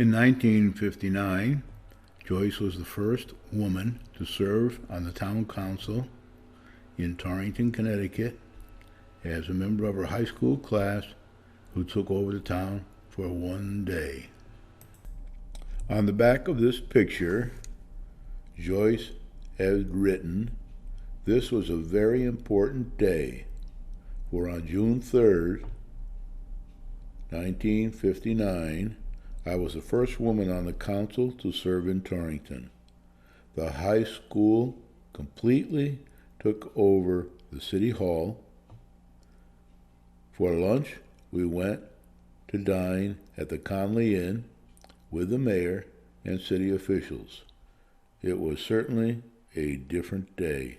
In 1959, Joyce was the first woman to serve on the town council in Torrington, Connecticut, as a member of her high school class who took over the town for one day. On the back of this picture, Joyce has written, "This was a very important day, for on June 3rd, 1959, I was the first woman on the council to serve in Torrington. The high school completely took over the city hall. For lunch, we went to dine at the Conley Inn with the mayor and city officials. It was certainly a different day."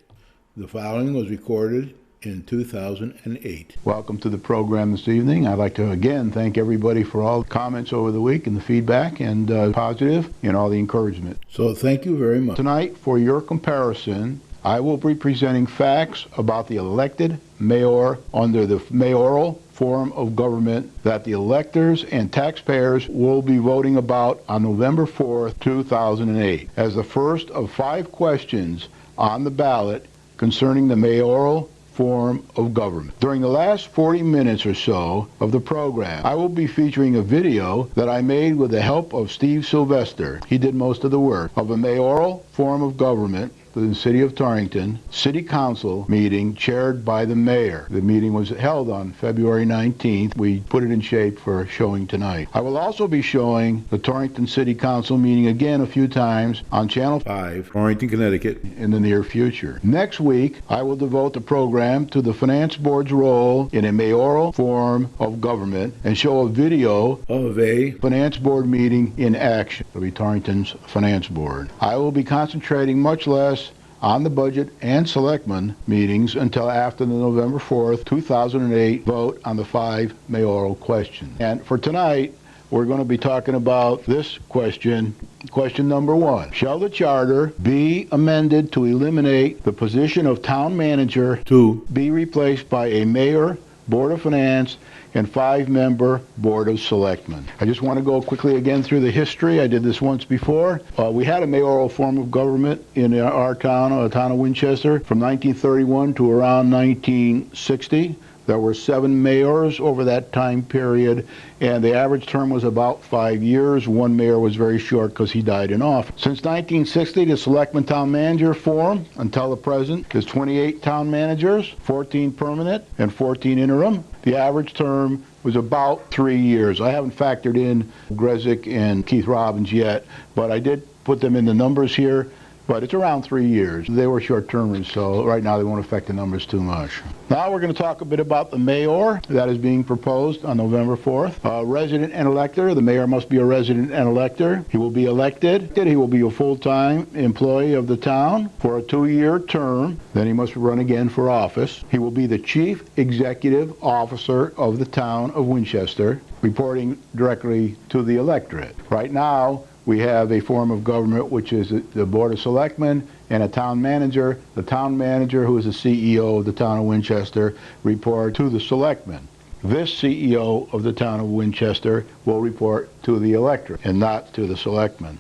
The following was recorded in 2008. Welcome to the program this evening. I'd like to again thank everybody for all the comments over the week and the feedback and positive and all the encouragement. So thank you very much. Tonight, for your comparison, I will be presenting facts about the elected mayor under the mayoral form of government that the electors and taxpayers will be voting about on November 4th, 2008, as the first of 5 questions on the ballot concerning the mayoral form of government. During the last 40 minutes or so of the program, I will be featuring a video that I made with the help of Steve Sylvester. He did most of the work of a mayoral form of government in the city of Torrington, city council meeting chaired by the mayor. The meeting was held on February 19th. We put it in shape for showing tonight. I will also be showing the Torrington City Council meeting again a few times on Channel 5, Torrington, Connecticut, in the near future. Next week, I will devote the program to the Finance Board's role in a mayoral form of government and show a video of a Finance Board meeting in action. It'll be Torrington's Finance Board. I will be concentrating much less on the budget and selectmen meetings until after the November 4th, 2008 vote on the 5 mayoral questions. And for tonight, we're going to be talking about this question. Question number 1. Shall the charter be amended to eliminate the position of town manager to be replaced by a mayor, board of finance, and 5-member Board of Selectmen? I just want to go quickly again through the history. I did this once before. We had a mayoral form of government in our town, the town of Winchester, from 1931 to around 1960. There were 7 mayors over that time period, and the average term was about 5 years. One mayor was very short because he died in office. Since 1960, the selectman town manager form until the present is 28 town managers, 14 permanent and 14 interim. The average term was about 3 years. I haven't factored in Grezik and Keith Robbins yet, but I did put them in the numbers here. But it's around 3 years. They were short-termers, so right now they won't affect the numbers too much. Now we're going to talk a bit about the mayor that is being proposed on November 4th. Resident and elector. The mayor must be a resident and elector. He will be elected. He will be a full-time employee of the town for a 2-year term. Then he must run again for office. He will be the chief executive officer of the town of Winchester, reporting directly to the electorate. Right now, we have a form of government which is the Board of Selectmen and a town manager. The town manager, who is the CEO of the town of Winchester, reports to the selectmen. This CEO of the town of Winchester will report to the electorate and not to the selectmen.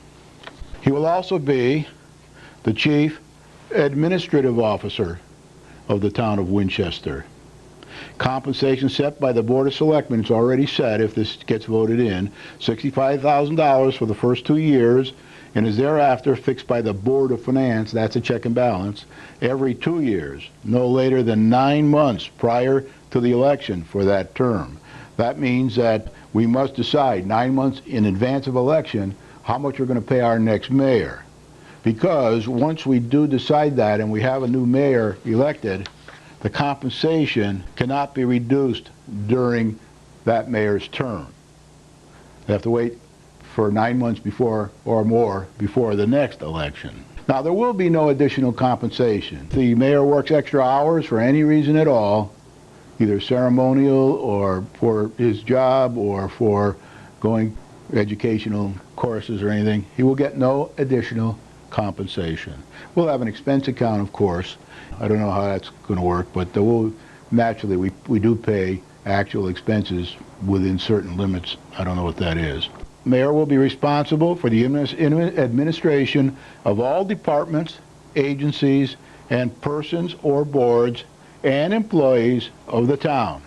He will also be the chief administrative officer of the town of Winchester. Compensation set by the Board of Selectmen is already set if this gets voted in, $65,000 for the first 2 years, and is thereafter fixed by the Board of Finance, that's a check and balance, every 2 years, no later than 9 months prior to the election for that term. That means that we must decide 9 months in advance of election how much we're going to pay our next mayor. Because once we do decide that and we have a new mayor elected, the compensation cannot be reduced during that mayor's term. They have to wait for 9 months before or more before the next election. Now, there will be no additional compensation. If the mayor works extra hours for any reason at all, either ceremonial or for his job or for going educational courses or anything, he will get no additional compensation. We'll have an expense account, of course. I don't know how that's going to work, but naturally we do pay actual expenses within certain limits. I don't know what that is. Mayor will be responsible for the administration of all departments, agencies, and persons or boards and employees of the town,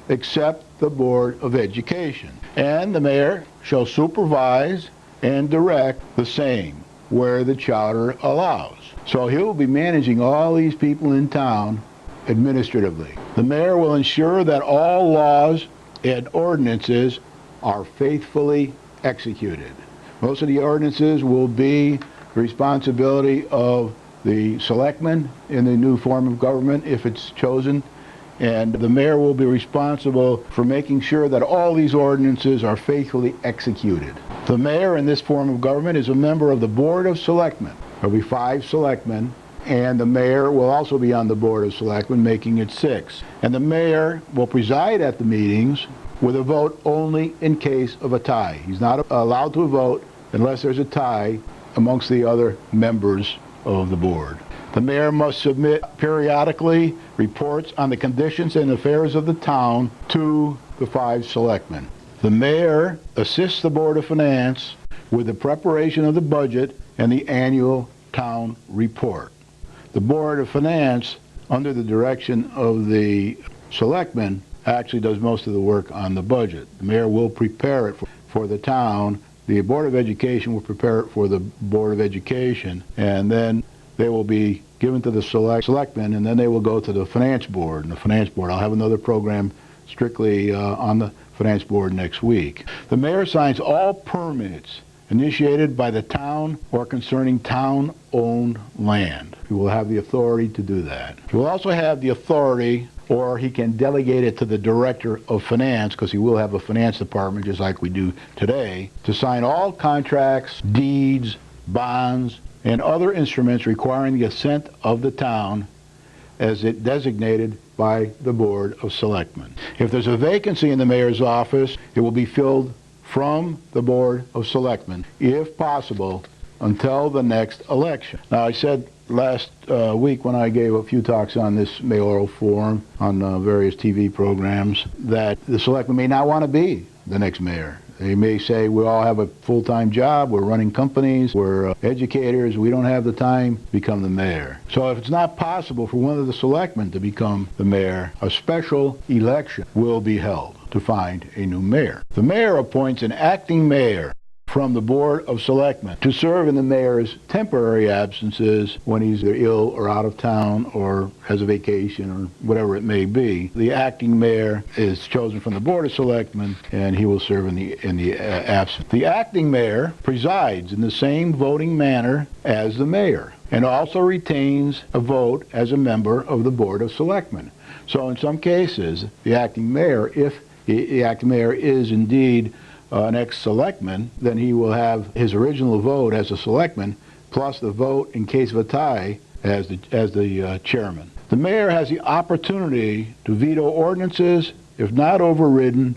except the Board of Education. And the mayor shall supervise and direct the same where the charter allows. So he will be managing all these people in town administratively. The mayor will ensure that all laws and ordinances are faithfully executed. Most of the ordinances will be the responsibility of the selectmen in the new form of government if it's chosen, and the mayor will be responsible for making sure that all these ordinances are faithfully executed. The mayor in this form of government is a member of the Board of Selectmen. There will be 5 selectmen, and the mayor will also be on the Board of Selectmen, making it 6. And the mayor will preside at the meetings with a vote only in case of a tie. He's not allowed to vote unless there's a tie amongst the other members of the board. The mayor must submit periodically reports on the conditions and affairs of the town to the 5 selectmen. The mayor assists the Board of Finance with the preparation of the budget and the annual town report. The Board of Finance, under the direction of the selectmen, actually does most of the work on the budget. The mayor will prepare it for the town. The Board of Education will prepare it for the Board of Education, and then they will be given to the selectmen, and then they will go to the Finance Board. And the Finance Board, I'll have another program strictly on the Finance Board next week. The mayor signs all permits initiated by the town or concerning town-owned land. He will have the authority to do that. He will also have the authority, or he can delegate it to the Director of Finance, because he will have a finance department just like we do today, to sign all contracts, deeds, bonds, and other instruments requiring the assent of the town as it designated by the Board of Selectmen. If there's a vacancy in the mayor's office, it will be filled from the Board of Selectmen, if possible, until the next election. Now, I said last week when I gave a few talks on this mayoral forum on various TV programs that the selectmen may not want to be the next mayor. They may say, we all have a full-time job, we're running companies, we're educators, we don't have the time to become the mayor. So if it's not possible for one of the selectmen to become the mayor, a special election will be held to find a new mayor. The mayor appoints an acting mayor from the Board of Selectmen to serve in the mayor's temporary absences when he's either ill or out of town or has a vacation or whatever it may be. The acting mayor is chosen from the Board of Selectmen, and he will serve in the absence. The acting mayor presides in the same voting manner as the mayor and also retains a vote as a member of the Board of Selectmen. So in some cases, the acting mayor, if the acting mayor is indeed an ex-selectman, then he will have his original vote as a selectman plus the vote in case of a tie as the chairman. The mayor has the opportunity to veto ordinances if not overridden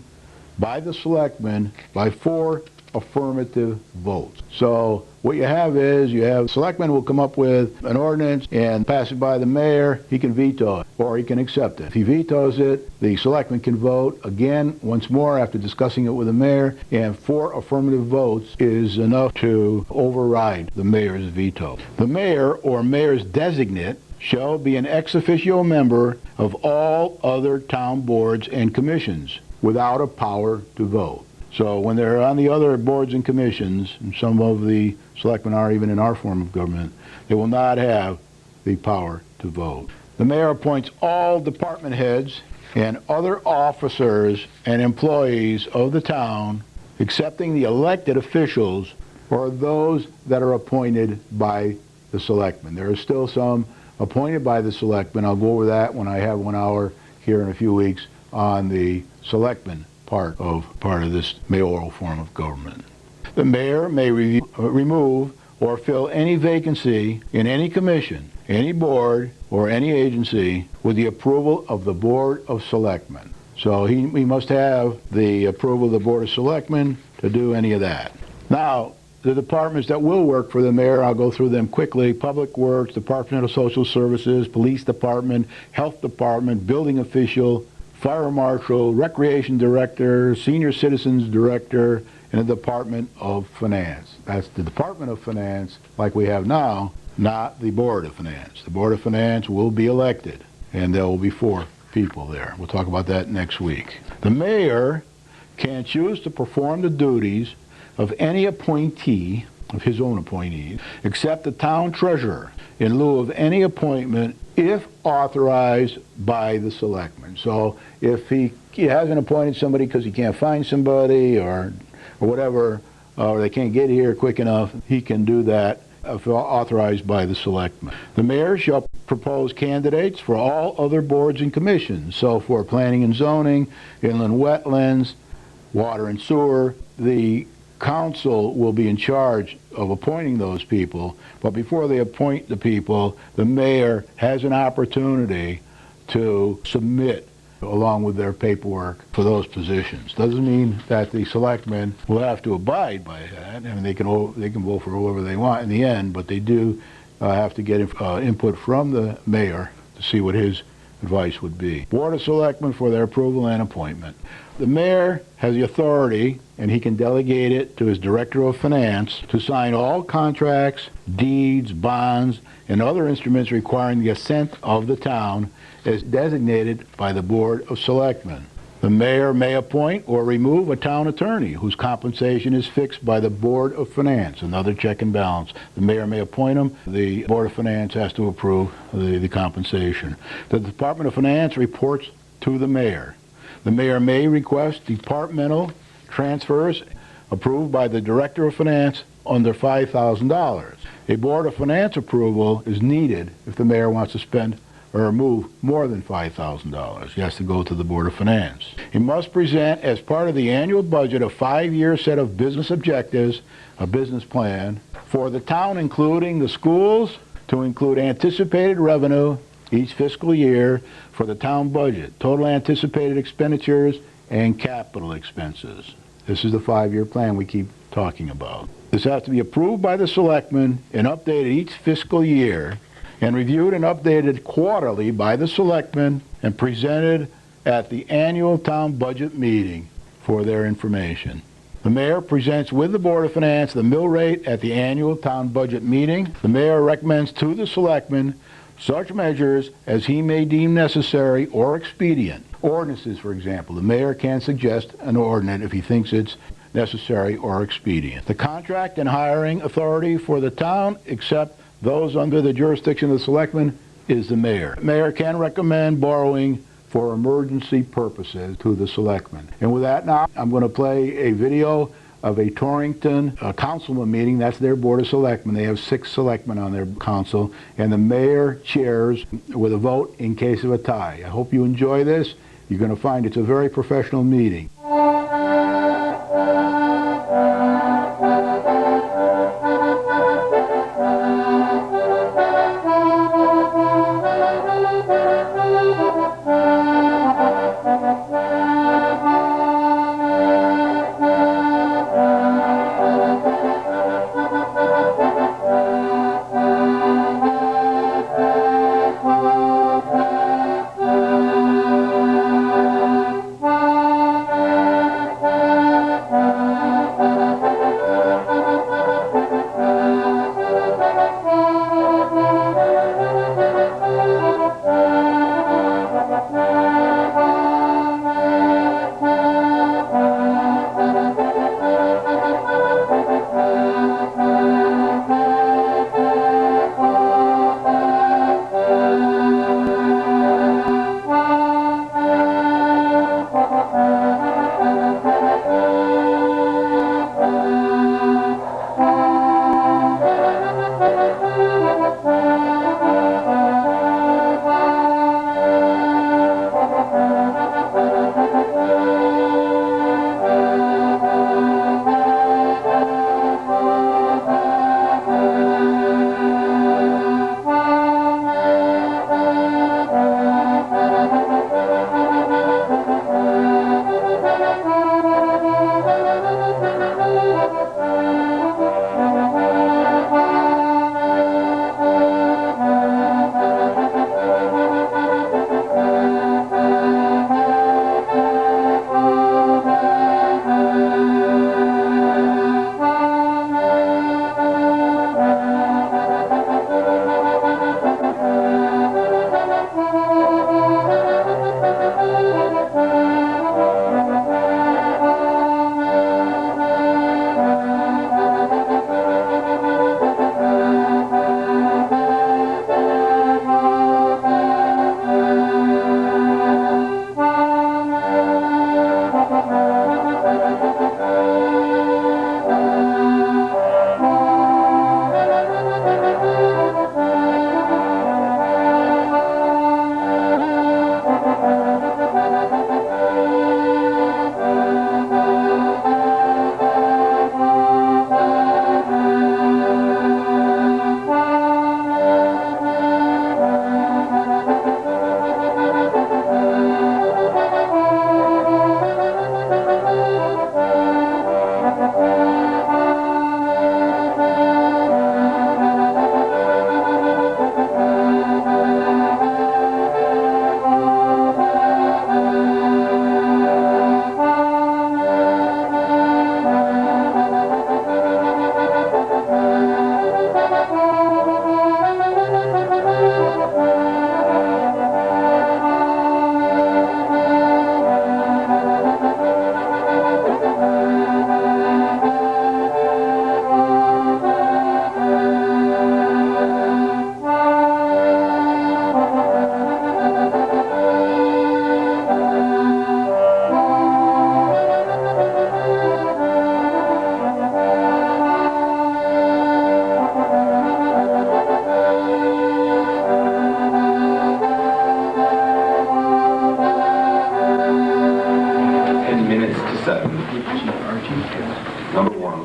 by the selectmen by 4 affirmative votes. So what you have is, selectmen will come up with an ordinance and pass it by the mayor. He can veto it, or he can accept it. If he vetoes it, the selectmen can vote again once more after discussing it with the mayor, and 4 affirmative votes is enough to override the mayor's veto. The mayor or mayor's designate shall be an ex officio member of all other town boards and commissions without a power to vote. So when they're on the other boards and commissions, and some of the selectmen are even in our form of government, they will not have the power to vote. The mayor appoints all department heads and other officers and employees of the town, excepting the elected officials or those that are appointed by the selectmen. There are still some appointed by the selectmen. I'll go over that when I have 1 hour here in a few weeks on the selectmen part of this mayoral form of government. The mayor may remove or fill any vacancy in any commission, any board, or any agency with the approval of the Board of Selectmen. So he must have the approval of the Board of Selectmen to do any of that. Now, the departments that will work for the mayor, I'll go through them quickly. Public Works, Department of Social Services, Police Department, Health Department, Building Official, Fire Marshal, Recreation Director, Senior Citizens Director, in the Department of Finance. That's the Department of Finance like we have now, not the Board of Finance. The Board of Finance will be elected, and there will be 4 people there. We'll talk about that next week. The mayor can choose to perform the duties of any appointee, of his own appointees, except the town treasurer, in lieu of any appointment if authorized by the selectmen. So if he hasn't appointed somebody because he can't find somebody or whatever, or they can't get here quick enough, he can do that if authorized by the selectmen. The mayor shall propose candidates for all other boards and commissions. So for planning and zoning, inland wetlands, water and sewer, the council will be in charge of appointing those people, but before they appoint the people, the mayor has an opportunity to submit along with their paperwork for those positions. Doesn't mean that the selectmen will have to abide by that. I mean, they can vote for whoever they want in the end, but they do have to get input from the mayor to see what his advice would be. Board of Selectmen for their approval and appointment. The mayor has the authority, and he can delegate it to his director of finance, to sign all contracts, deeds, bonds, and other instruments requiring the assent of the town as designated by the Board of Selectmen. The mayor may appoint or remove a town attorney whose compensation is fixed by the Board of Finance, another check and balance. The mayor may appoint him. The Board of Finance has to approve the compensation. The Department of Finance reports to the mayor. The mayor may request departmental transfers approved by the Director of Finance under $5,000. A Board of Finance approval is needed if the mayor wants to spend or remove more than $5,000. He has to go to the Board of Finance. He must present as part of the annual budget a 5-year set of business objectives, a business plan, for the town, including the schools, to include anticipated revenue each fiscal year for the town budget, total anticipated expenditures, and capital expenses. This is the 5-year plan we keep talking about. This has to be approved by the selectmen and updated each fiscal year, and reviewed and updated quarterly by the selectmen and presented at the annual town budget meeting for their information. The mayor presents with the Board of Finance the mill rate at the annual town budget meeting. The mayor recommends to the selectmen such measures as he may deem necessary or expedient. Ordinances, for example. The mayor can suggest an ordinance if he thinks it's necessary or expedient. The contract and hiring authority for the town, except those under the jurisdiction of the selectmen, is the mayor. The mayor can recommend borrowing for emergency purposes to the selectmen. And with that now, I'm going to play a video of a Torrington councilman meeting. That's their Board of Selectmen. They have 6 selectmen on their council, and the mayor chairs with a vote in case of a tie. I hope you enjoy this. You're going to find it's a very professional meeting.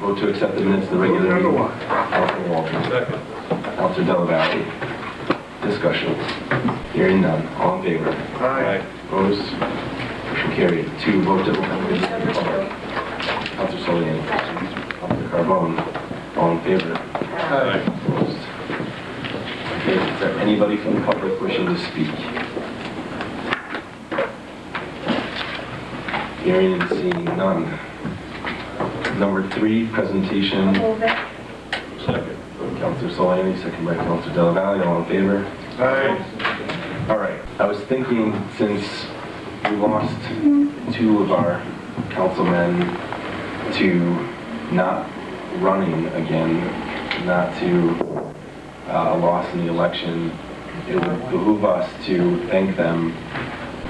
vote to accept the minutes of the regular meeting. Counselor Waldron. Second. Counselor Della Valle. Discussion. Hearing none. All in favor? Aye. Opposed? Motion carried. 2, vote to open the meeting to the public. Counselor Solian. Counselor Carbone. All in favor? Aye. Opposed? Okay, is there anybody from the public wishing to speak? Hearing and seeing none. Number 3, presentation. Second. Counselor Solani, second by Counselor Della Valle. All in favor? Aye. All right. I was thinking, since we lost 2 of our councilmen to not running again, not to a loss in the election, it would behoove us to thank them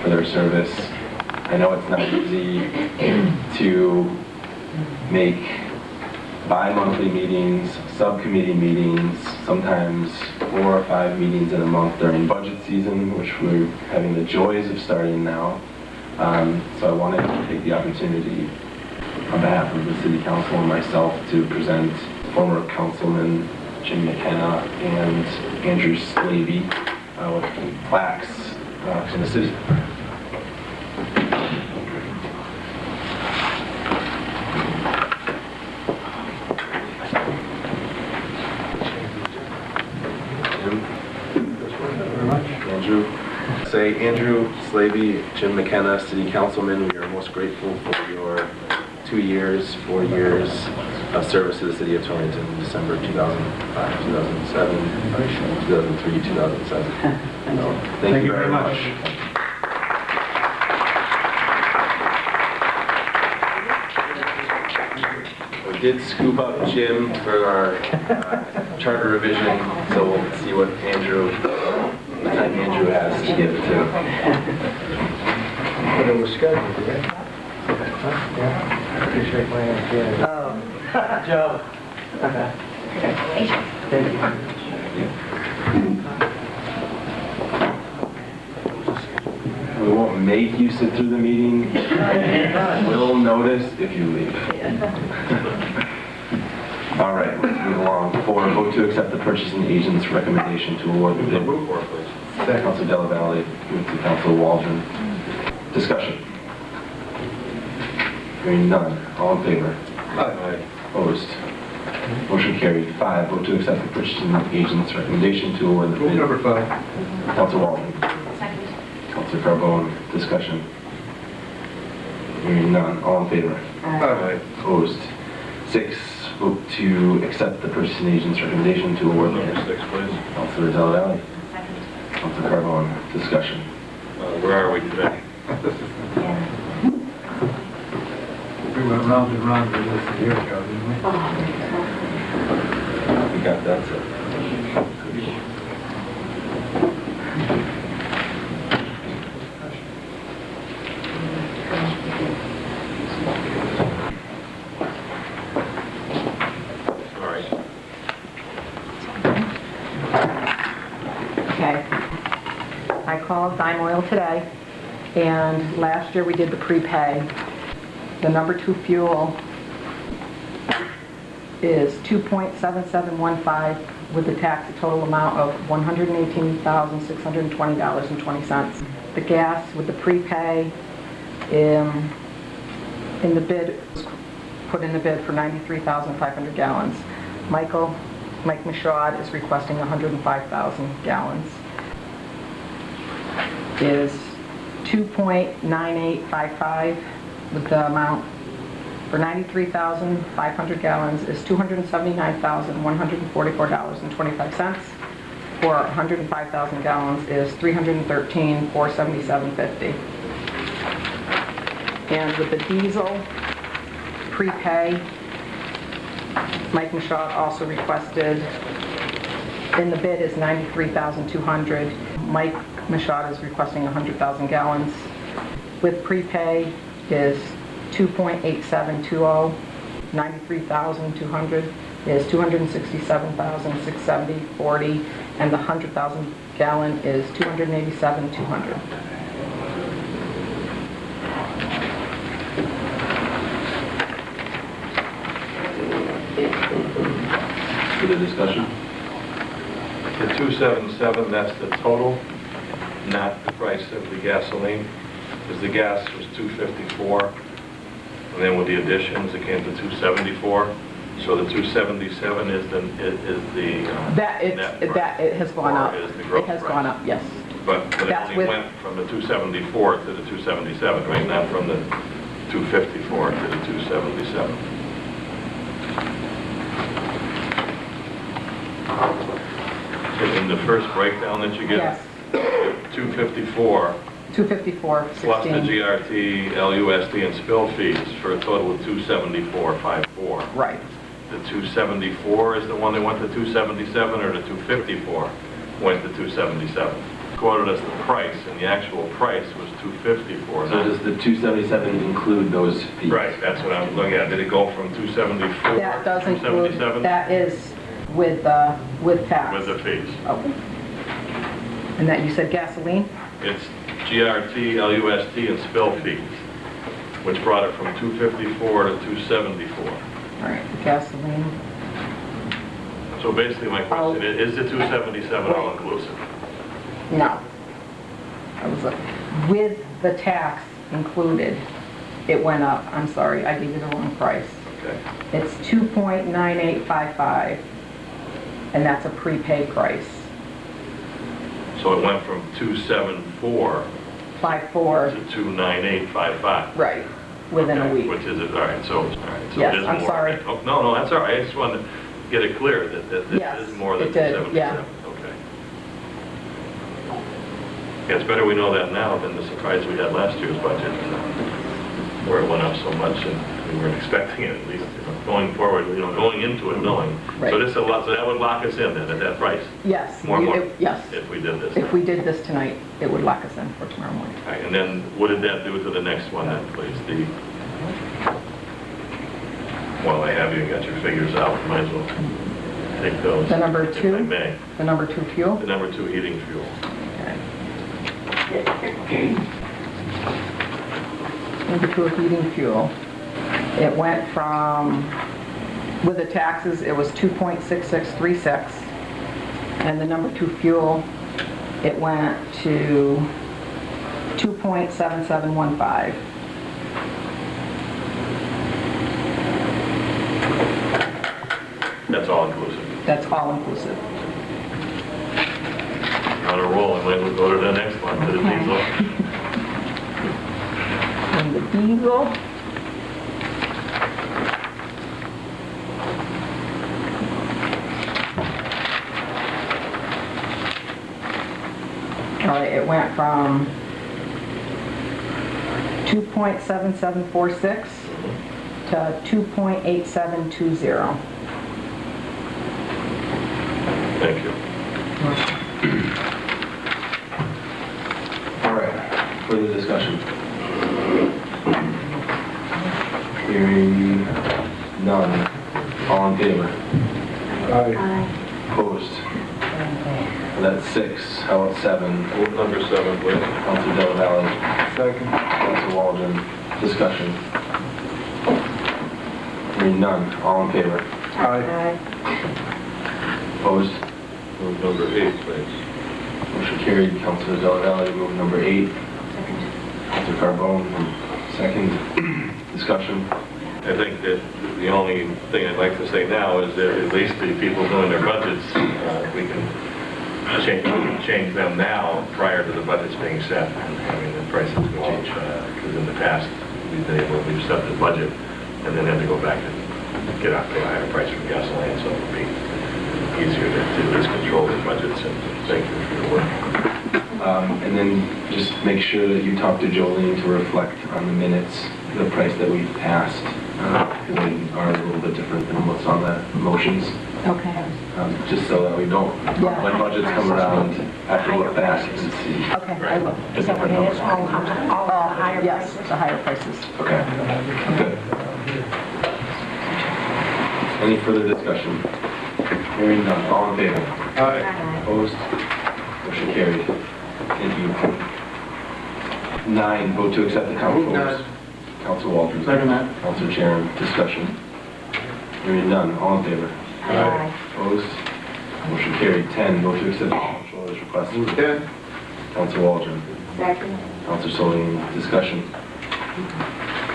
for their service. I know it's not easy to make bi-monthly meetings, subcommittee meetings, sometimes 4 or 5 meetings in a month during budget season, which we're having the joys of starting now. So I wanted to take the opportunity on behalf of the City Council and myself to present former Councilman Jim McKenna and Andrew Slavey with plaques from the city. Andrew. Say Andrew Slavey, Jim McKenna, City Councilman, we are most grateful for your 2 years, 4 years of service to the City of Torrington, December 2005, 2007, 2003, 2007. So, thank you very much. We did scoop up Jim for our charter revision, so we'll see what Andrew has to give too. But it was scheduled, right? Yeah. I appreciate my idea. Oh, Joe. Okay. Thank you. We won't make you sit through the meeting. We'll notice if you leave. All right, let's move along. 4, vote to accept the purchasing agent's recommendation to award the bid. Move forward, please. Councilor Della Valle, moved to Councilor Waldron. Discussion. Hearing none. All in favor? Aye. Opposed? Motion carried. 5, vote to accept the purchasing agent's recommendation to award the bid. Number 5. Councilor Waldron. Second. Councilor Carbone. Discussion. Hearing none. All in favor? Aye. Opposed? 6, vote to accept the purchasing agent's recommendation to award the Number bid. 6, please. Councilor Della Valle. Second. Councilor Carbone. Discussion. Where are we today? Yeah. We went round and round with this a year ago, didn't we? We got that set. All right. Okay. I called Dime Oil today, and last year we did the prepay. The number 2 fuel is 2.7715 with the tax, a total amount of $118,620.20. The gas with the prepay in the bid, was put in the bid for 93,500 gallons. Mike Michaud is requesting 105,000 gallons. Is 2.9855 with the amount for 93,500 gallons is $279,144.25. For 105,000 gallons is $313,477.50. And with the diesel prepay, Mike Michaud also requested, in the bid is 93,200. Mike Michaud is requesting 100,000 gallons. With prepay is 2.8720. 93,200 is 267,670.40, and the 100,000 gallon is 287,200. further discussion? The 277, that's the total, not the price of the gasoline, because the gas was 254, and then with the additions, it came to 274. So the 277 is the net price, That, it has gone or up. is the gross It has price? gone up, yes. But it That's only with- went from the 274 to the 277, right? Not from the 254 to the 277. In the first breakdown that you get, Yes. 254 254, plus the 16. GRT, LUSD, and spill fees for a total of 274.54. Right. The 274 is the one that went to 277, or the 254 went to 277? Quoted as the price, and the actual price was 254. So does the 277 include those fees? Right, that's what I'm looking at. Did it go from 274 That does to include, 277? that is with tax. With the fees. Okay. And that, you said gasoline? It's GRT, LUST, and spill fees, which brought it from 254 to 274. All right, gasoline. So basically, my question is the 277 all inclusive? No. I was with the tax included, it went up. I'm sorry, I gave you the wrong price. Okay. It's 2.9855, and that's a prepaid price. So it went from 274 54, to 29855. right, within a week. Which is it? All right. So Yes, it is I'm more. sorry. Oh, no, that's all right. I just wanted to get it clear that Yes, it is more than it did, 277. yeah. Okay. Yeah, it's better we know that now than the surprise we had last year's budget, where it went up so much and we weren't expecting it, at least, going forward, going into it knowing. Right. So this is a lot. So that would lock us in then at that price. Yes, More. yes. If we did this. If we did this tonight, it would lock us in for tomorrow morning. All right, and then what did that do to the next one then, please? While I have you, got your figures out, might as well take those. The number if I two? may. The number 2 fuel? The number 2 heating fuel. Number 2 heating fuel. It went from, with the taxes, it was 2.6636. And the number 2 fuel, it went to 2.7715. That's all inclusive. That's all inclusive. On a roll, and we'll go to the next one, to the Okay. diesel. And the diesel, all right, it went from 2.7746 to 2.8720. Thank you. All right, further discussion? Hearing none. All in favor? Aye. Opposed? That's 6. How about 7? Move number 7, please. Council Del Valle. Second. Council Waldron. Discussion. Hearing none. All in favor? Aye. Opposed? Move number 8, please. Motion carried. Council Del Valle, move number 8. Council Carbone, second. Discussion. I think that the only thing I'd like to say now is that at least the people doing their budgets, we can change them now prior to the budgets being set and having the prices go up. Because in the past, we've set the budget and then had to go back and get a higher price for gasoline, so it would be easier to at least control the budgets, and thank you for your work. And then just make sure that you talk to Jolene to reflect on the minutes, the price that we passed, because they are a little bit different than what's on the motions. Okay. Just so that we don't, Yeah. when budgets come around, have to look back and see. Okay, I will. Is that what it is? All higher Yes, prices? the higher prices. Okay. Good. Any further discussion? Hearing none. All in favor? Aye. Opposed? Motion carried. Thank you. 9, vote to accept the comptroller's. Council Waldron. Second that. Council Chair, discussion. Hearing none. All in favor? Aye. Opposed? Motion carried. 10, vote to accept the comptroller's request. Move 10. Counselor Waldron. Second. Counselor Soline, discussion.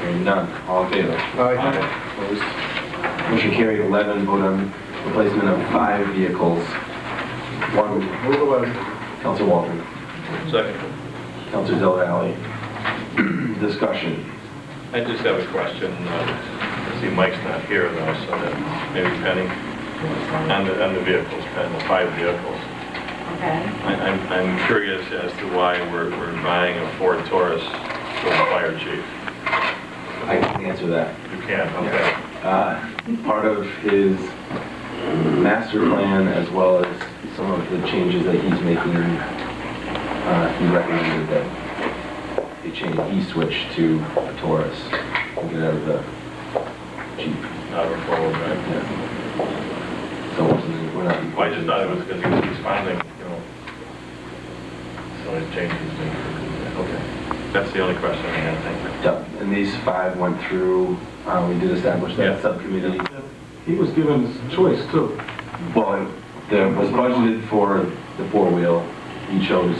Hearing none. All in favor? Aye. Opposed? Motion carried. 11, vote on replacement of 5 vehicles. 1, Move 11. Counselor Waldron. Second. Counselor Del Valle. Discussion. I just have a question. I see Mike's not here though, so that maybe Penny, on the vehicles, Penny, the 5 vehicles. Okay. I'm curious as to why we're buying a Ford Taurus for the fire chief. I can answer that. You can, okay. Part of his master plan, as well as some of the changes that he's making, he recommended that he switch to a Taurus and get out of the Jeep. Not a forward, right? Yeah. So we're not. Well, I just thought it was because he's finally, so his changes. Okay. That's the only question I had, thank you. Yeah, and these 5 went through, we did establish that Yeah. subcommittee. He was given choice too. Well, there was budgeted for the 4-wheel. He chose,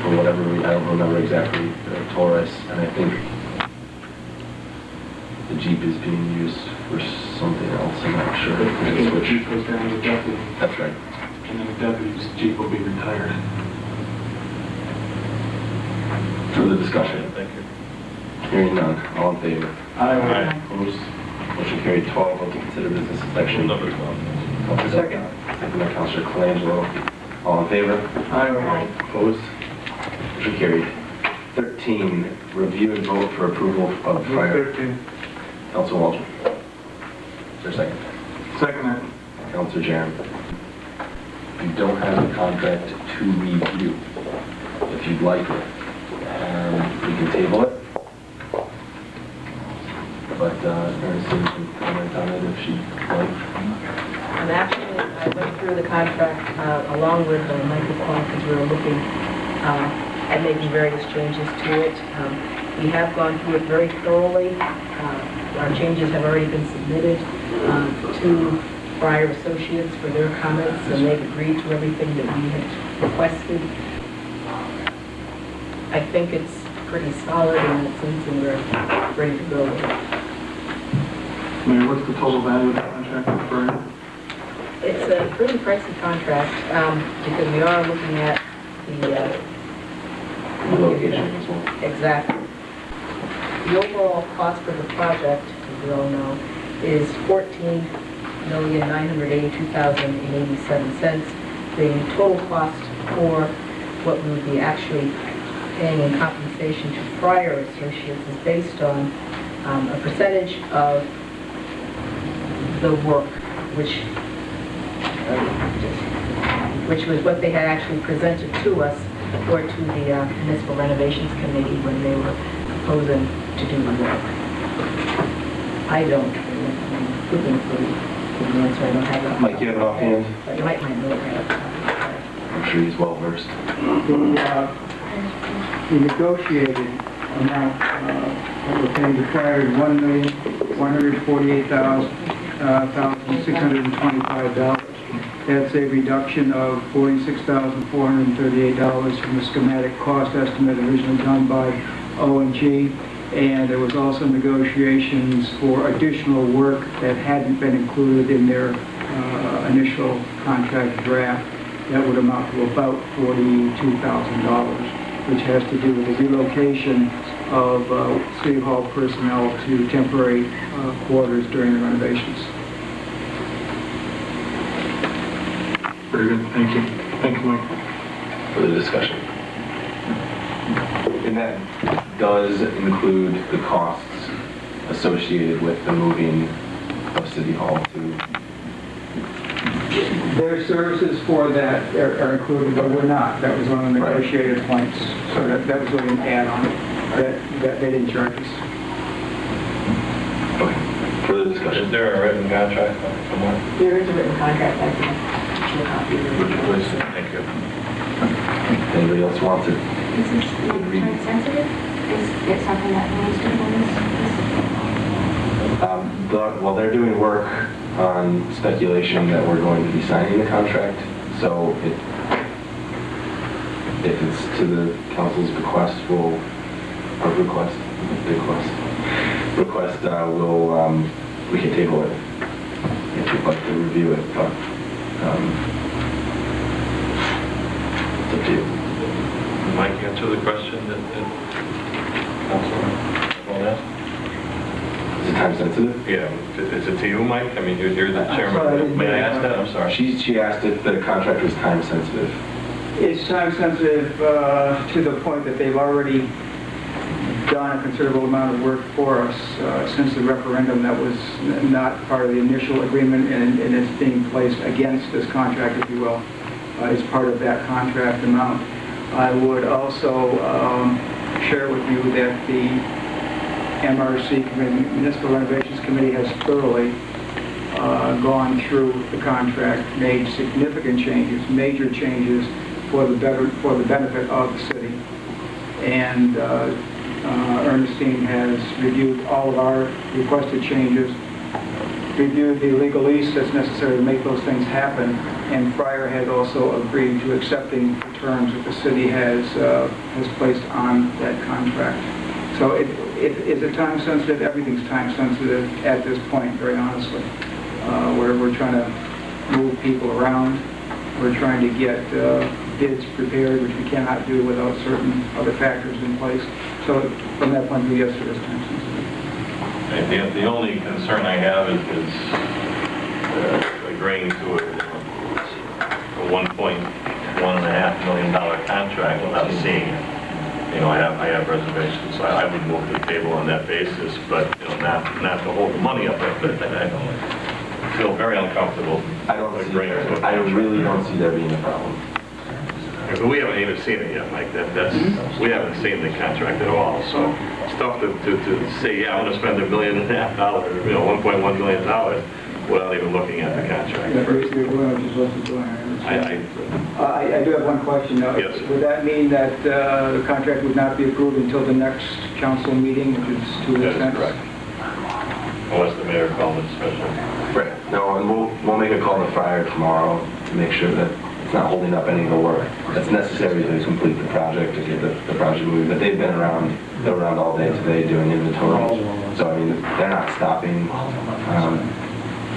for whatever reason, I don't remember exactly, the Taurus, and I think the Jeep is being used for something else, I'm not sure. The Jeep goes down to the deputy, That's right. and then the deputy's Jeep will be retired. Further discussion? Thank you. Hearing none. All in favor? Aye. Opposed? Motion carried. 12, vote to consider business section. Number 12. Second. Second by Counselor Colangelo. All in favor? Aye. Opposed? Motion carried. 13, review and vote for approval of Move fire. 13. Counselor Waldron. Is there a second? Second it. Counselor Jerem. You don't have a contract to review. If you'd like it, we can table it. But Ernestine can comment on it if she'd like. Actually, I went through the contract along with Michael Clark because we were looking at making various changes to it. We have gone through it very thoroughly. Our changes have already been submitted to Fryer Associates for their comments, and they've agreed to everything that we had requested. I think it's pretty solid in that sense, and we're ready to go with it. Mayor, what's the total value of the contract for you? It's a pretty pricey contract because we are looking at the Location as well. exactly. The overall cost for the project, as we all know, is $14,982,087. The total cost for what we would be actually paying in compensation to Fryer Associates is based on a percentage of the work, which was what they had actually presented to us or to the Municipal Renovations Committee when they were proposing to do the work. I don't, I'm looking for the answer, I don't have it. Mike, you have it offhand? But Mike might know it right off the top. I'm sure he's well versed. The negotiated amount that we're paying to Fryer is $1,148,625. That's a reduction of $46,438 from the schematic cost estimate originally done by O&G. And there was also negotiations for additional work that hadn't been included in their initial contract draft. That would amount to about $42,000, which has to do with the relocation of City Hall personnel to temporary quarters during the renovations. Very good, thank you. Thank you, Mike. Further discussion? And that does include the costs associated with the moving of City Hall to... Their services for that are included, but we're not. That was one of the negotiated points. So that was really an add-on that they didn't charge us. Okay. Further discussion? Is there a written contract somewhere? There is a written contract, I can get a copy of Would you it. please? Thank you. Anybody else wants it? Is this time sensitive? Is it something that needs to be Well, they're doing work on speculation that we're going to be signing the contract. So if it's to the council's bequest, we'll we can table it if you'd like to review it, but it's up to you. Mike, answer the question that Councilman asked? Is it time sensitive? Yeah, is it to you, Mike? I mean, you're the chairman. May I ask that? I'm sorry. She asked if the contract was time sensitive. It's time sensitive to the point that they've already done a considerable amount of work for us since the referendum that was not part of the initial agreement, and it's being placed against this contract, if you will. It's part of that contract amount. I would also share with you that the MRC Committee, Municipal Renovations Committee, has thoroughly gone through the contract, made significant changes, major changes for the benefit of the city. And Ernestine has reviewed all of our requested changes, reviewed the legalese that's necessary to make those things happen, and Fryer has also agreed to accepting the terms that the city has placed on that contract. So is it time sensitive? Everything's time sensitive at this point, very honestly. We're trying to move people around. We're trying to get bids prepared, which we cannot do without certain other factors in place. So from that point of view, yes, it is time sensitive. The only concern I have is agreeing to a $1.5 million contract without seeing it. You know, I have reservations, so I would move to the table on that basis, but you know, not to hold the money up there. But I feel very uncomfortable. I really don't see there being a problem. But we haven't even seen it yet, Mike. We haven't seen the contract at all. So it's tough to say, yeah, I want to spend $1.5 million, you know, $1.1 million without even looking at the contract. I do have one question now. Yes. Would that mean that the contract would not be approved until the next council meeting, which is 2 weeks That is next? correct. Unless the mayor called it special. Right. No, and we'll make a call to Fryer tomorrow to make sure that it's not holding up any of the work that's necessary to complete the project, to get the project moving. But they've been around, they're around all day today doing inventory. So, I mean, they're not stopping,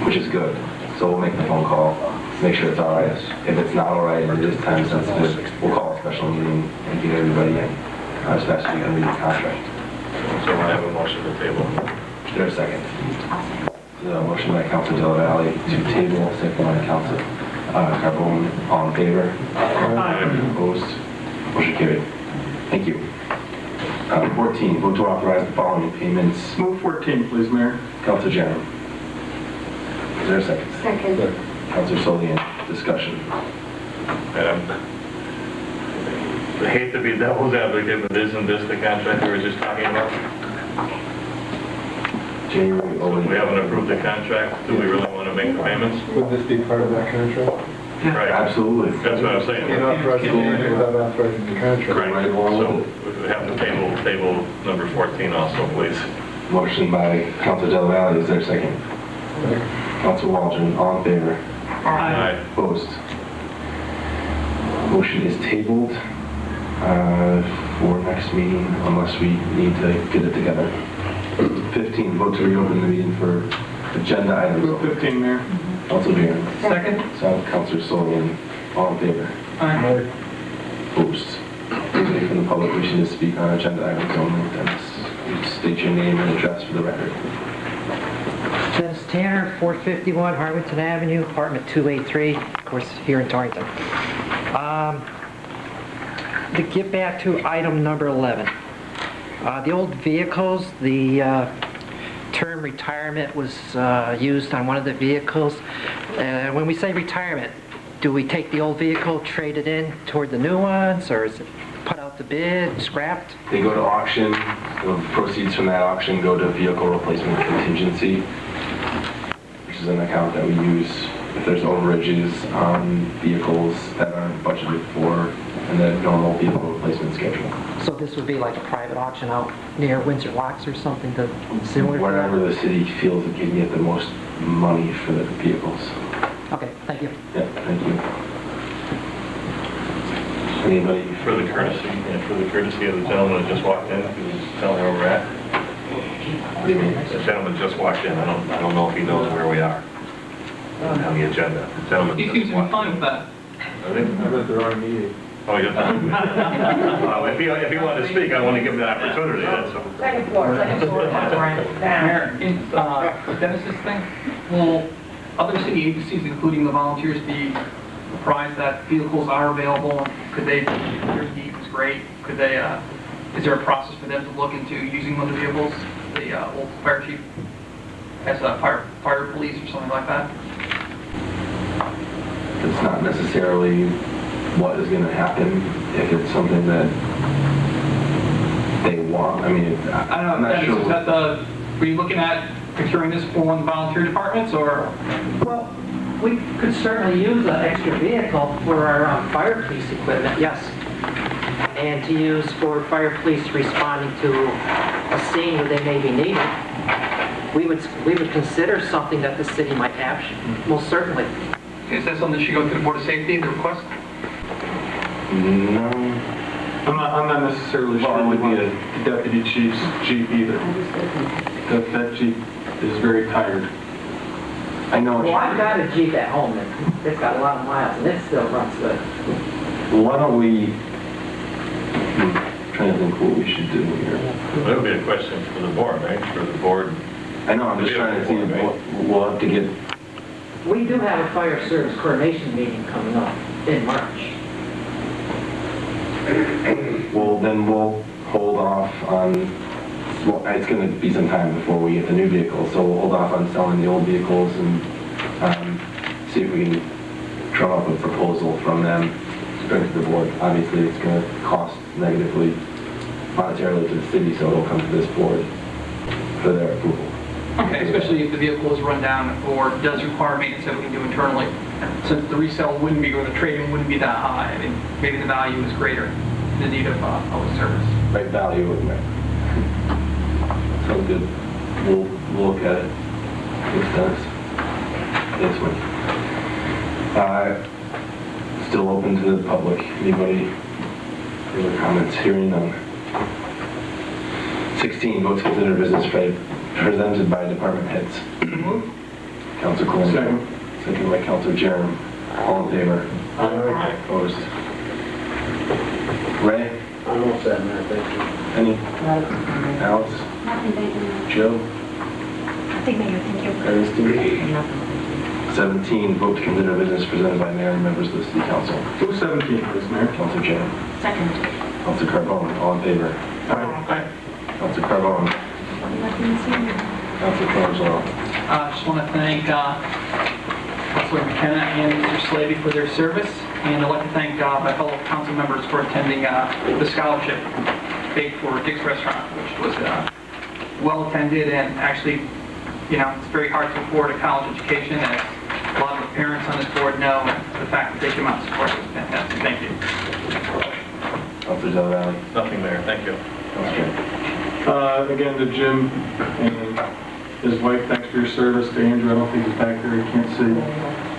which is good. So we'll make the phone call, make sure it's all right. If it's not all right and it is time sensitive, we'll call a special meeting and get everybody in as fast as we can read the contract. So I have a motion to table. Is there a second? The motion by Councilor Del Valle to table, second by Councilor Carbone. All in favor? Opposed? Motion carried. Thank you. 14, vote to authorize the following payments. Move 14, please, Mayor. Councilor Jerem. Is there a second? Second. Councilor Solian. Discussion. I hate to be devil's advocate, but isn't this the contract we were just talking about? January. So we haven't approved the contract. Do we really want to make the payments? Would this be part of that contract? Right. Absolutely. That's what I'm saying. You're not authorizing anything without authorizing the contract. Right. So we have to table number 14 also, please. Motion by Councilor Del Valle. Is there a second? Councilor Waldron. All in favor? Aye. Opposed? Motion is tabled for next meeting unless we need to get it together. 15, vote to reopen the meeting for agenda items. Move 15, Mayor. Councilor Jerem. Second? Councilor Solian. All in favor? Aye. Opposed? Anybody from the public wishing to speak on agenda items only, then state your name and address for the record. Dennis Tanner, 451 Harwinton Avenue, apartment 283, of course, here in Torrington. To get back to item number 11, the old vehicles, the term retirement was used on one of the vehicles. When we say retirement, do we take the old vehicle, trade it in toward the new ones, or is it put out the bid, scrapped? They go to auction. The proceeds from that auction go to vehicle replacement contingency, which is an account that we use if there's overages on vehicles that aren't budgeted for in the normal vehicle replacement schedule. So this would be like a private auction out near Windsor Locks or something similar to that? Wherever the city feels it can get the most money for the vehicles. Okay, thank you. Yeah, thank you. Anybody? For the courtesy of the gentleman that just walked in, can you just tell me where we're at? What do you mean? The gentleman just walked in, I don't know if he knows where we are on the agenda. The gentleman He just seems to be walked fine in. with that. I think- I bet there are meetings. Oh, yeah. Well, if he wanted to speak, I want to give him that opportunity, that's all. Second floor, Mayor, in Dennis's thing, will other city agencies, including the volunteers, be apprised that vehicles are available? Could they, if their need is great, could they, is there a process for them to look into using one of the vehicles? The old fire chief as a fire police or something like that? It's not necessarily what is going to happen if it's something that they want. I mean, I'm not sure. Is that were you looking at procuring this for one of the volunteer departments, or? Well, we could certainly use an extra vehicle for our fire police equipment, yes. And to use for fire police responding to a scene where they may be needed. We would consider something that the city might have, most certainly. Is that something that should go to the Board of Safety, the request? No. I'm not necessarily sure it would be the deputy chief's Jeep either. That Jeep is very tired. I know. Well, I've got a Jeep at home, and it's got a lot of miles, and it still runs good. Well, why don't we, trying to think what we should do here. Well, that would be a question for the board, right? For the board. I know, I'm just trying to see what we'll have to get. We do have a fire service coordination meeting coming up in March. Well, then we'll hold off on, well, it's going to be some time before we get the new vehicle, so we'll hold off on selling the old vehicles and see if we can drum up a proposal from them to bring to the board. Obviously, it's going to cost negatively monetarily to the city, so it'll come to this board for their approval. Okay, especially if the vehicle is run down or does require maintenance that we can do internally. Since the resale wouldn't be, or the trade-in wouldn't be that high, I mean, maybe the value is greater than the need of public service. Right value, wouldn't it? Sounds good. We'll look at it. Makes sense. This one. Still open to the public. Anybody? Any comments? Hearing none. 16, votes considered business presented by department heads. Councilor Coleman. Second by Councilor Jerem. All in favor? Aye. Opposed? Ray? I'm all set, man, thank you. Any? Alice? Nothing, thank you. Joe? Nothing, Mayor, thank you. Ernestine? 17, vote to consider business presented by mayor and members of the city council. 217, please, Mayor. Councilor Jerem. Second. Councilor Carbone. All in favor? Aye. Councilor Carbone. Nothing, senior. Councilor Colangelo. I just want to thank Councilor McKenna and Mr. Slavy for their service, and I'd like to thank my fellow council members for attending the scholarship debate for Dick's Restaurant, which was well attended, and actually, you know, it's very hard to afford a college education, as a lot of the parents on this board know, and the fact that they came out and supported was fantastic. Thank you. Councilor Del Valle. Nothing, Mayor, thank you. Councilor. Again, to Jim and his wife, thanks for your service. To Andrew, I don't think he's back there, he can't see.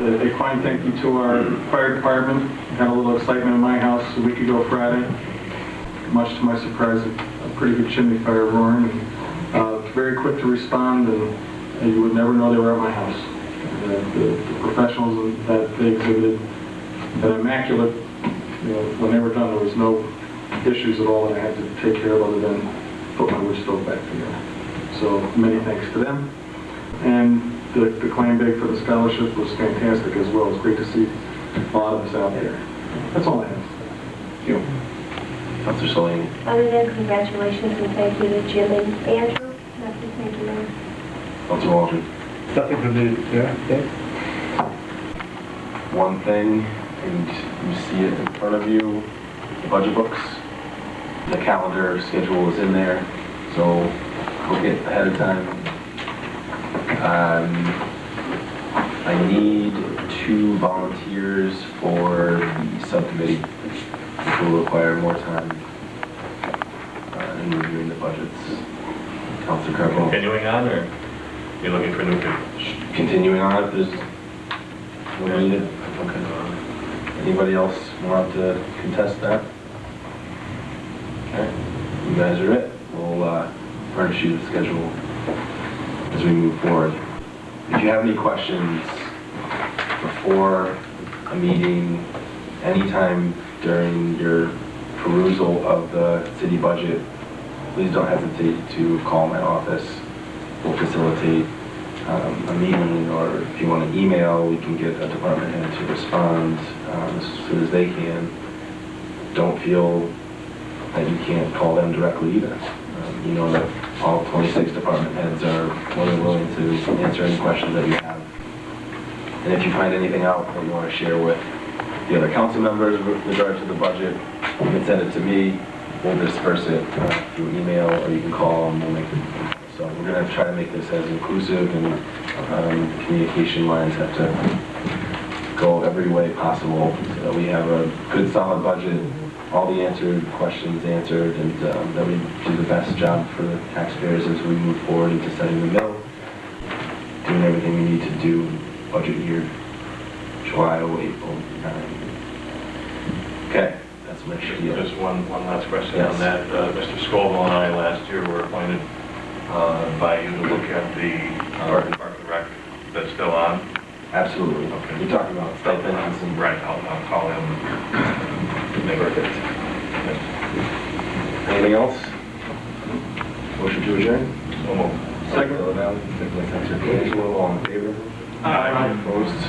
A fine thank you to our fire department. Had a little excitement in my house a week ago Friday. Much to my surprise, a pretty good chimney fire roaring. And, very quick to respond, and you would never know they were at my house. The professionals that they exhibited, that immaculate, you know, when they were done, there was no issues at all that I had to take care of other than put my wood stove back together. So many thanks to them. And the clam bake for the scholarship was fantastic as well. It was great to see a lot of us out there. That's all I have. Thank you. Councilor Solani. Other than congratulations and thank you to Jim and Andrew, nothing, thank you, Mayor. Councilor Waldron. Nothing from me, yeah. One thing, and you see it in front of you, the budget books. The calendar schedule is in there, so book it ahead of time. I need 2 volunteers for the subcommittee, which will require more time. in reviewing the budgets. Councilor Carbo. Continuing on, or you're looking for new people? Continuing on if there's no needed. Okay. Anybody else want to contest that? Okay, you guys are it. We'll furnish you the schedule as we move forward. If you have any questions before a meeting, anytime during your perusal of the city budget, please don't hesitate to call my office. We'll facilitate a meeting, or if you want to email, we can get a department head to respond as soon as they can. Don't feel that you can't call them directly either. You know that all 26 department heads are more than willing to answer any questions that you have. And if you find anything out that you want to share with the other council members with regard to the budget, you can send it to me. We'll disperse it through email, or you can call and we'll make it. So we're going to try to make this as inclusive, and communication lines have to go every way possible so that we have a good solid budget, all the answered questions answered, and that we do the best job for the taxpayers as we move forward into setting the mill, doing everything we need to do budget year July 08. Okay, that's my spiel. Just one last question Yes. on that. Mr. Scoville and I last year were appointed by you to look at the Park and Rec that's still on. Absolutely. Okay. You're talking about stipends and... Right, I'll call him. Perfect. Anything else? Motion to adjourn? So moved. Second. Second by Councilor Colangelo, all in favor? Aye. Opposed?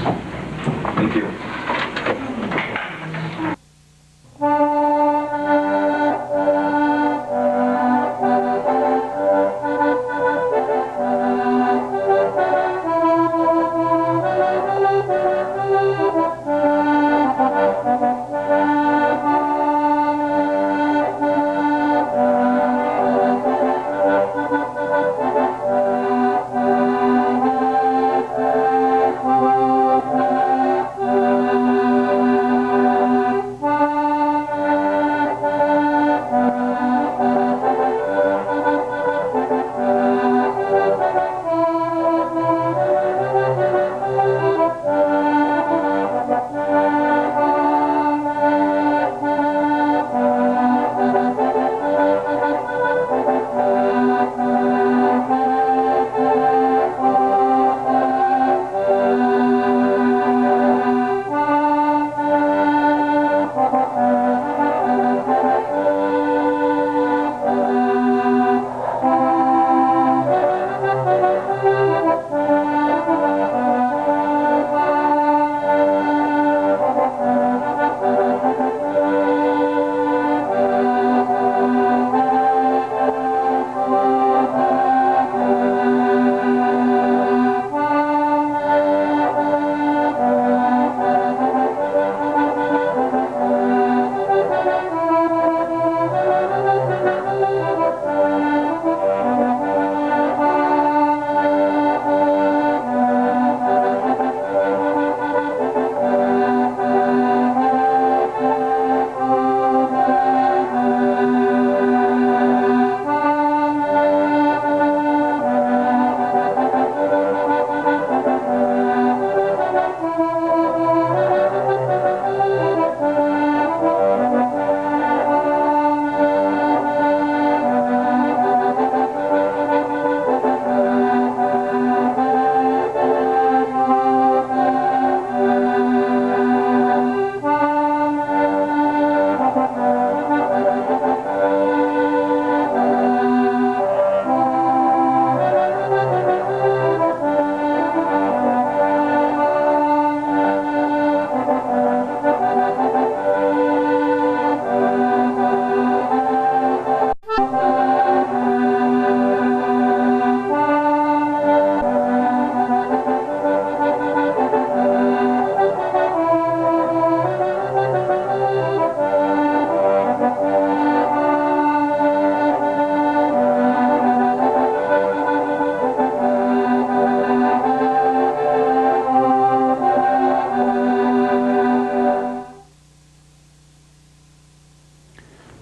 Thank you.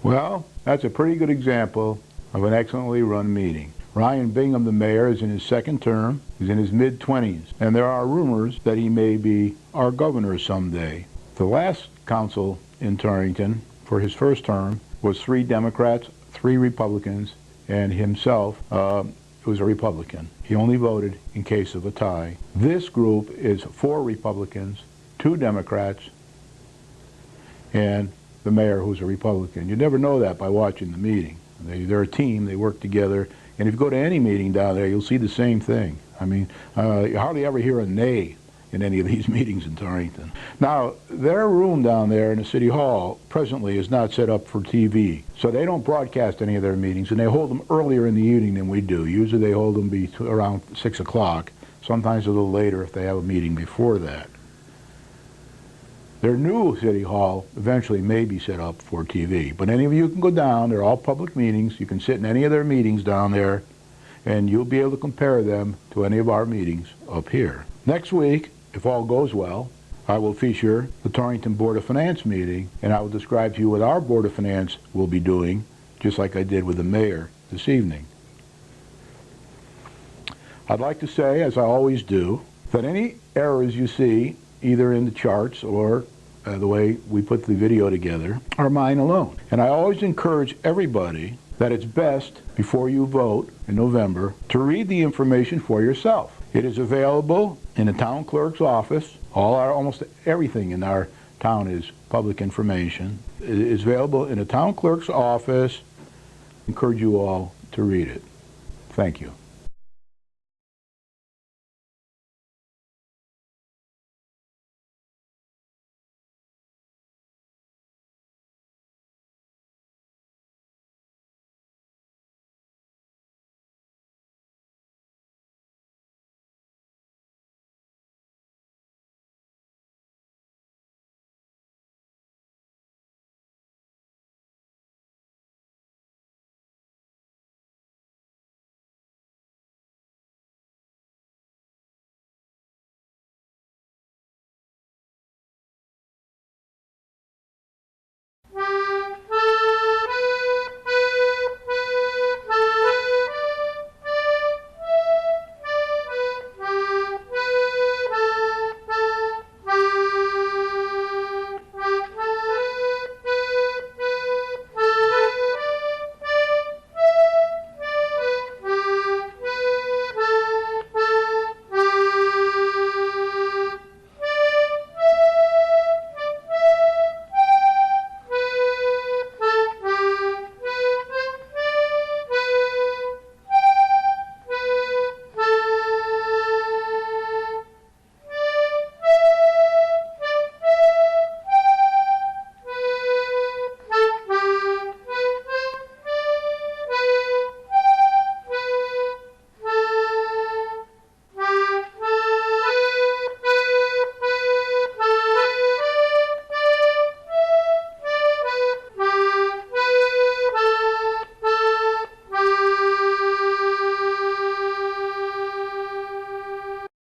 Well, that's a pretty good example of an excellently run meeting. Ryan Bingham, the mayor, is in his second term. He's in his mid-20s, and there are rumors that he may be our governor someday. The last council in Torrington for his first term was 3 Democrats, 3 Republicans, and himself was a Republican. He only voted in case of a tie. This group is 4 Republicans, 2 Democrats, and the mayor, who's a Republican. You never know that by watching the meeting. They're a team, they work together, and if you go to any meeting down there, you'll see the same thing. I mean, you hardly ever hear a nay in any of these meetings in Torrington. Now, their room down there in the City Hall presently is not set up for TV, so they don't broadcast any of their meetings, and they hold them earlier in the evening than we do. Usually they hold them around 6 o'clock, sometimes a little later if they have a meeting before that. Their new City Hall eventually may be set up for TV, but any of you can go down. They're all public meetings. You can sit in any of their meetings down there, and you'll be able to compare them to any of our meetings up here. Next week, if all goes well, I will feature the Torrington Board of Finance meeting, and I will describe to you what our Board of Finance will be doing, just like I did with the mayor this evening. I'd like to say, as I always do, that any errors you see, either in the charts or the way we put the video together, are mine alone. And I always encourage everybody that it's best, before you vote in November, to read the information for yourself. It is available in the town clerk's office. Almost everything in our town is public information. It is available in the town clerk's office. I encourage you all to read it. Thank you.